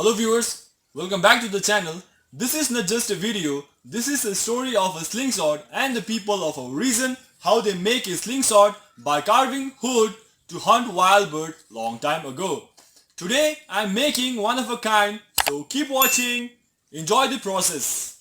Hello viewers, welcome back to the channel. This is not just a video, this is a story of a slingshot and the people of a region how they make a slingshot by carving wood to hunt wild bird long time ago. Today I am making one of a kind, so keep watching, enjoy the process.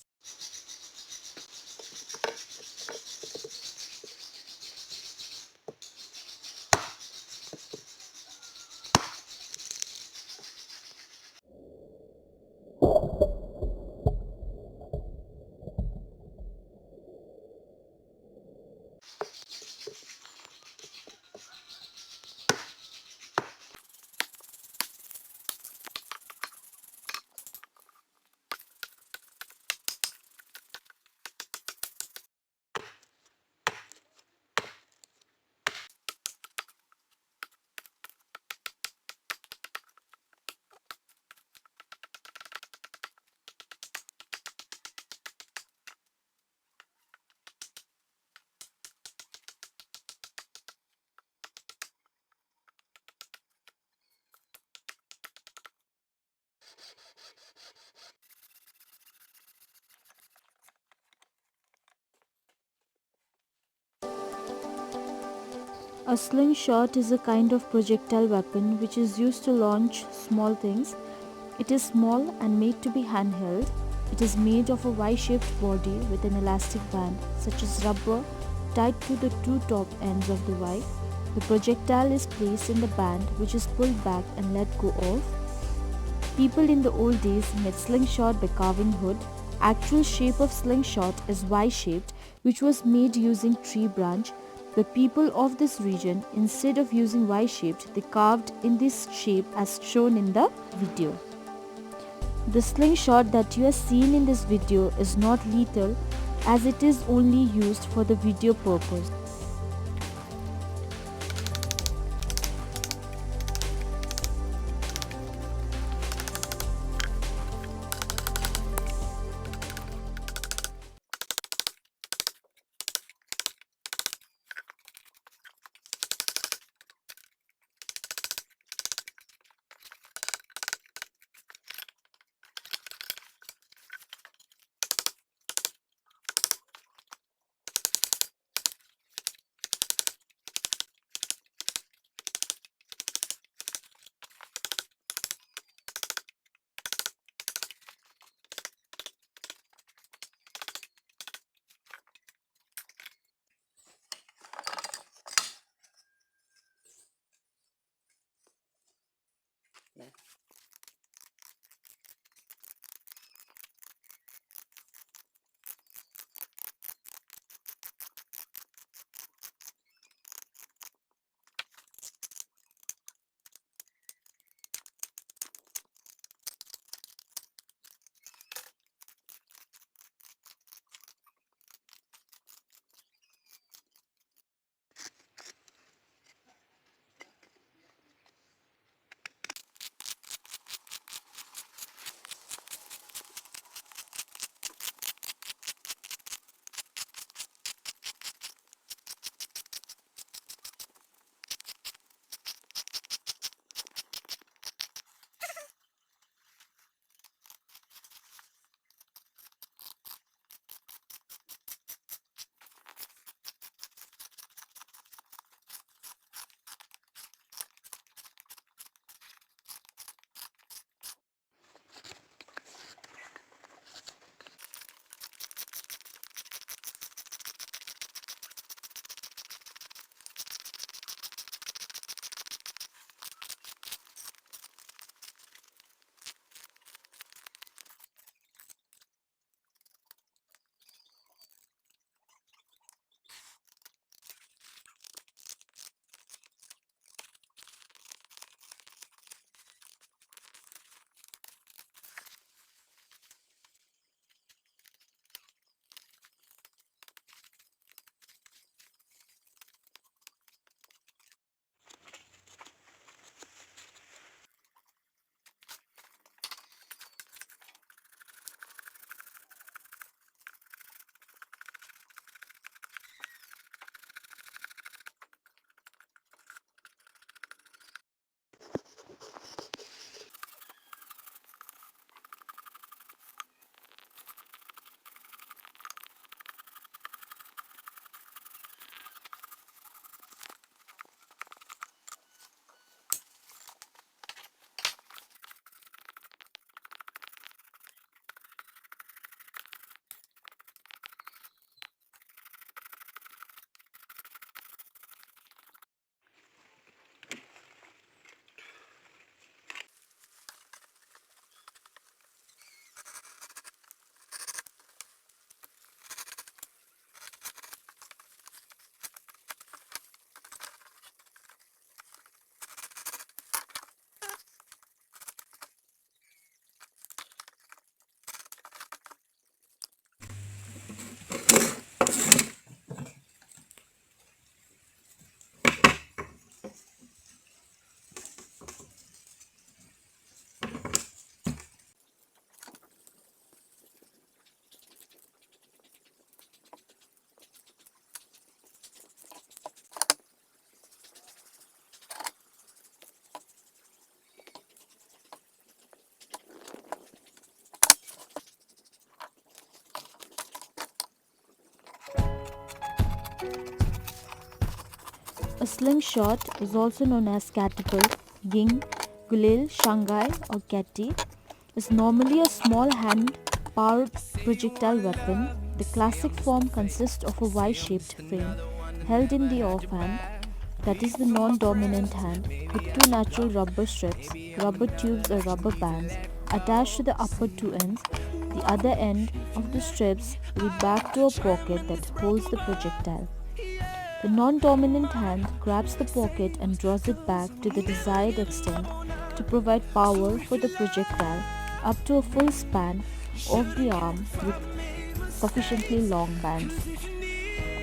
A slingshot is a kind of projectile weapon which is used to launch small things. It is small and made to be handheld. It is made of a Y-shaped body with an elastic band, such as rubber, tied to the two top ends of the Y. The projectile is placed in the band, which is pulled back and let go of. People in the old days made slingshot by carving wood. Actual shape of slingshot is Y-shaped, which was made using tree branch. The people of this region, instead of using Y-shaped, they carved in this shape as shown in the video. The slingshot that you are seeing in this video is not lethal as it is only used for the video purpose. A slingshot is also known as catapult, ging, gulil, shanghai or keti, is normally a small hand-powered projectile weapon. The classic form consists of a Y-shaped frame held in the offhand, that is the non-dominant hand, with two natural rubber strips, rubber tubes or rubber bands attached to the upper two ends. The other end of the strips lead back to a pocket that holds the projectile. The non-dominant hand grabs the pocket and draws it back to the desired extent to provide power for the projectile up to a full span of the arm with sufficiently long bands.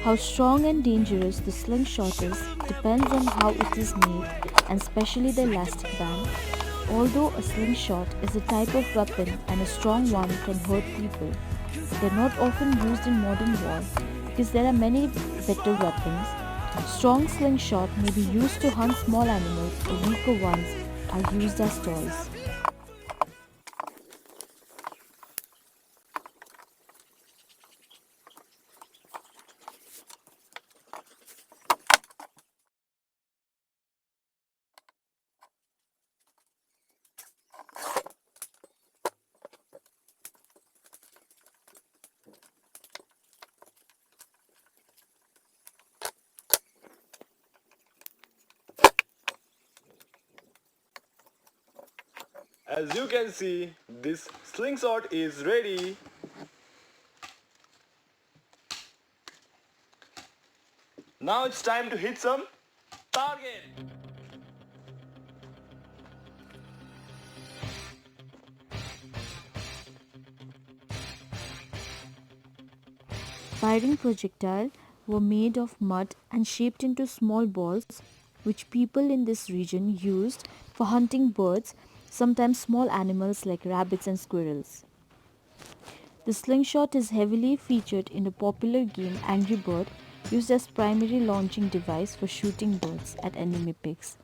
How strong and dangerous the slingshot is depends on how it is made and especially the elastic band. Although a slingshot is a type of weapon and a strong one can hurt people, they are not often used in modern war because there are many better weapons. Strong slingshot may be used to hunt small animals or weaker ones are used as toys. As you can see, this slingshot is ready. Now it's time to hit some target. Firing projectile were made of mud and shaped into small balls which people in this region used for hunting birds, sometimes small animals like rabbits and squirrels. The slingshot is heavily featured in the popular game Angry Bird, used as primary launching device for shooting birds at enemy pigs.